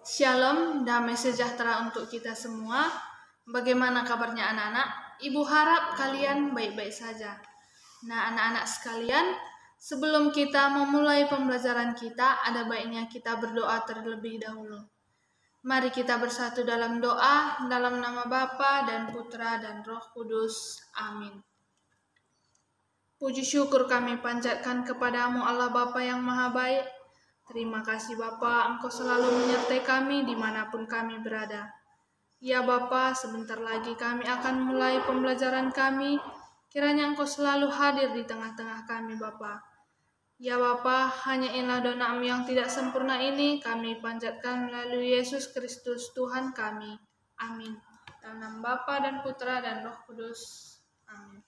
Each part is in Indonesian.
Shalom, damai sejahtera untuk kita semua. Bagaimana kabarnya anak-anak? Ibu harap kalian baik-baik saja. Nah, anak-anak sekalian, sebelum kita memulai pembelajaran kita, ada baiknya kita berdoa terlebih dahulu. Mari kita bersatu dalam doa, dalam nama Bapa dan Putra dan Roh Kudus. Amin. Puji syukur kami panjatkan kepadamu Allah Bapa yang Maha Baik. Terima kasih Bapa, Engkau selalu menyertai kami dimanapun kami berada. Ya Bapa, sebentar lagi kami akan mulai pembelajaran kami. Kiranya Engkau selalu hadir di tengah-tengah kami Bapa. Ya Bapa, hanya inilah doa-Mu yang tidak sempurna ini kami panjatkan melalui Yesus Kristus Tuhan kami. Amin. Dalam nama Bapa dan Putra dan Roh Kudus. Amin.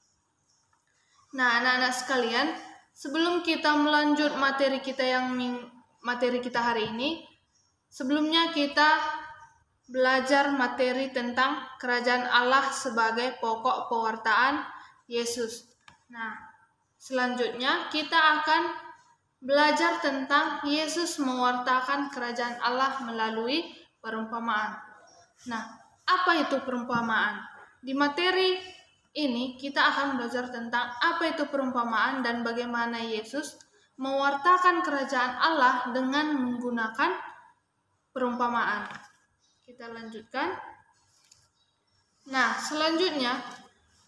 Nah, anak-anak sekalian, sebelum kita melanjut materi kita hari ini, sebelumnya kita belajar materi tentang kerajaan Allah sebagai pokok pewartaan Yesus. Nah, selanjutnya kita akan belajar tentang Yesus mewartakan kerajaan Allah melalui perumpamaan. Nah, apa itu perumpamaan? Di materi ini kita akan belajar tentang apa itu perumpamaan dan bagaimana Yesus mewartakan kerajaan Allah dengan menggunakan perumpamaan. Kita lanjutkan. Nah, selanjutnya,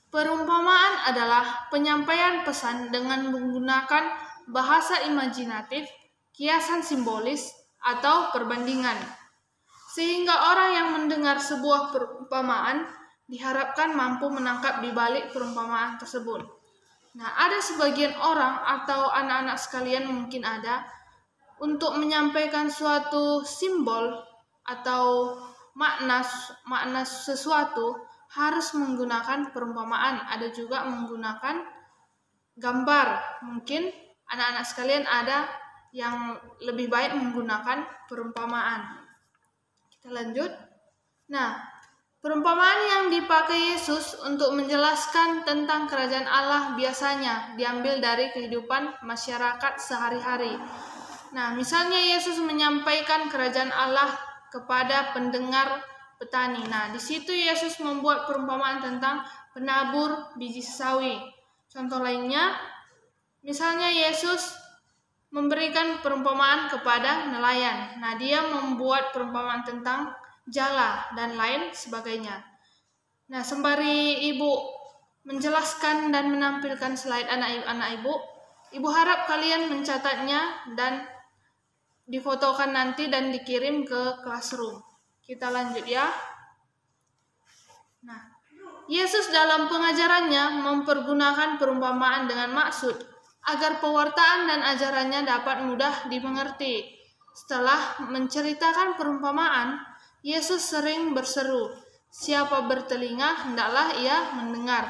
perumpamaan adalah penyampaian pesan dengan menggunakan bahasa imajinatif, kiasan simbolis, atau perbandingan. Sehingga orang yang mendengar sebuah perumpamaan diharapkan mampu menangkap di balik perumpamaan tersebut. Nah, ada sebagian orang atau anak-anak sekalian mungkin ada untuk menyampaikan suatu simbol atau makna sesuatu harus menggunakan perumpamaan. Ada juga menggunakan gambar. Mungkin anak-anak sekalian ada yang lebih baik menggunakan perumpamaan. Kita lanjut. Nah, perumpamaan yang dipakai Yesus untuk menjelaskan tentang kerajaan Allah biasanya diambil dari kehidupan masyarakat sehari-hari. Nah, misalnya Yesus menyampaikan kerajaan Allah kepada pendengar petani. Nah, di situ Yesus membuat perumpamaan tentang penabur biji sawi. Contoh lainnya, misalnya Yesus memberikan perumpamaan kepada nelayan. Nah, dia membuat perumpamaan tentang jala dan lain sebagainya. Nah, sembari ibu menjelaskan dan menampilkan slide anak ibu harap kalian mencatatnya dan difotokan nanti dan dikirim ke classroom. Kita lanjut ya. Nah, Yesus dalam pengajarannya mempergunakan perumpamaan dengan maksud agar pewartaan dan ajarannya dapat mudah dimengerti. Setelah menceritakan perumpamaan, Yesus sering berseru, "Siapa bertelinga, hendaklah ia mendengar."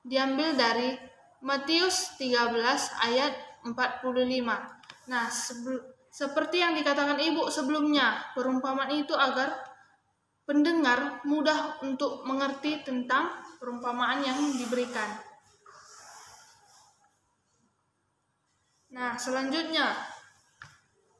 Diambil dari Matius 13 ayat 45. Nah, seperti yang dikatakan ibu sebelumnya, perumpamaan itu agar pendengar mudah untuk mengerti tentang perumpamaan yang diberikan. Nah, selanjutnya,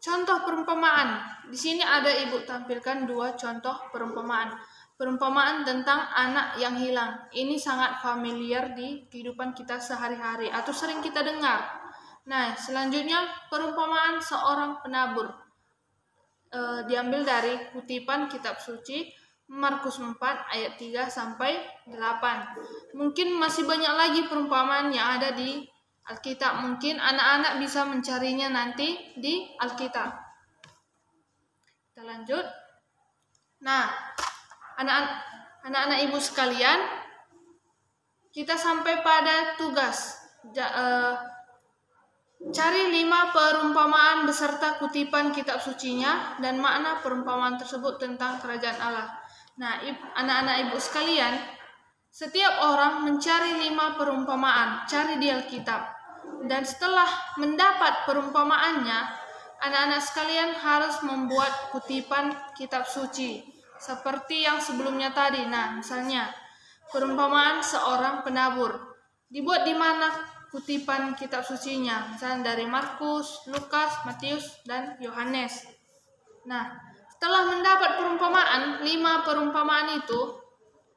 contoh perumpamaan. Di sini ada ibu tampilkan dua contoh perumpamaan. Perumpamaan tentang anak yang hilang. Ini sangat familiar di kehidupan kita sehari-hari atau sering kita dengar. Nah, selanjutnya perumpamaan seorang penabur. Diambil dari kutipan kitab suci Markus 4 ayat 3 sampai 8. Mungkin masih banyak lagi perumpamaan yang ada di Alkitab. Mungkin anak-anak bisa mencarinya nanti di Alkitab. Kita lanjut. Nah, anak-anak ibu sekalian, kita sampai pada tugas. Cari 5 perumpamaan beserta kutipan kitab sucinya dan makna perumpamaan tersebut tentang kerajaan Allah. Nah, anak-anak ibu sekalian, setiap orang mencari 5 perumpamaan, cari di Alkitab. Dan setelah mendapat perumpamaannya, anak-anak sekalian harus membuat kutipan kitab suci seperti yang sebelumnya tadi. Nah, misalnya perumpamaan seorang penabur. Dibuat di mana kutipan kitab sucinya? Misalnya dari Markus, Lukas, Matius, dan Yohanes. Nah, setelah mendapat perumpamaan, 5 perumpamaan itu,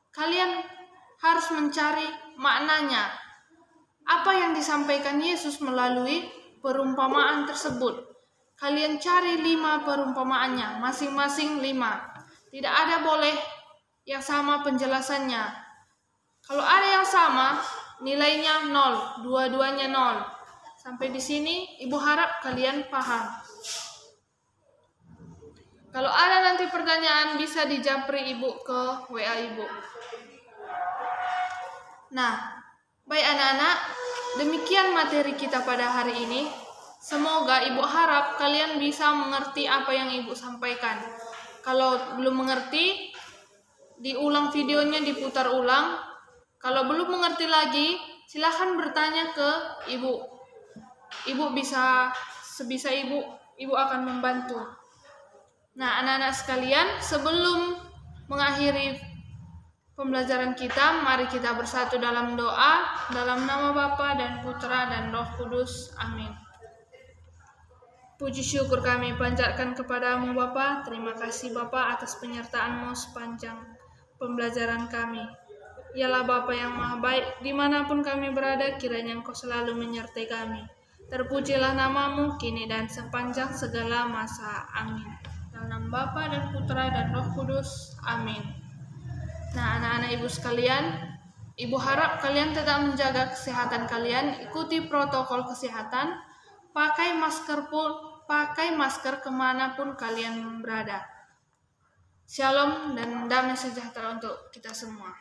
kalian harus mencari maknanya. Apa yang disampaikan Yesus melalui perumpamaan tersebut. Kalian cari 5 perumpamaannya, masing-masing 5. Tidak ada boleh yang sama penjelasannya. Kalau ada yang sama, nilainya 0, dua-duanya 0. Sampai di sini, Ibu harap kalian paham. Kalau ada nanti pertanyaan, bisa dijapri Ibu ke WA Ibu. Nah, baik anak-anak, demikian materi kita pada hari ini. Semoga Ibu harap kalian bisa mengerti apa yang Ibu sampaikan. Kalau belum mengerti, diulang videonya, diputar ulang. Kalau belum mengerti lagi, silahkan bertanya ke Ibu. Ibu bisa, sebisa Ibu akan membantu. Nah, anak-anak sekalian, sebelum mengakhiri pembelajaran kita, mari kita bersatu dalam doa, dalam nama Bapa dan Putra dan Roh Kudus. Amin. Puji syukur kami panjatkan kepadamu Bapa. Terima kasih Bapa atas penyertaan-Mu sepanjang pembelajaran kami. Ialah Bapa yang maha baik, dimanapun kami berada, kiranya Engkau selalu menyertai kami. Terpujilah nama-Mu kini dan sepanjang segala masa. Amin. Dalam nama Bapa dan Putra dan Roh Kudus. Amin. Nah, anak-anak Ibu sekalian, Ibu harap kalian tetap menjaga kesehatan kalian, ikuti protokol kesehatan, pakai masker kemanapun kalian berada. Shalom dan damai sejahtera untuk kita semua.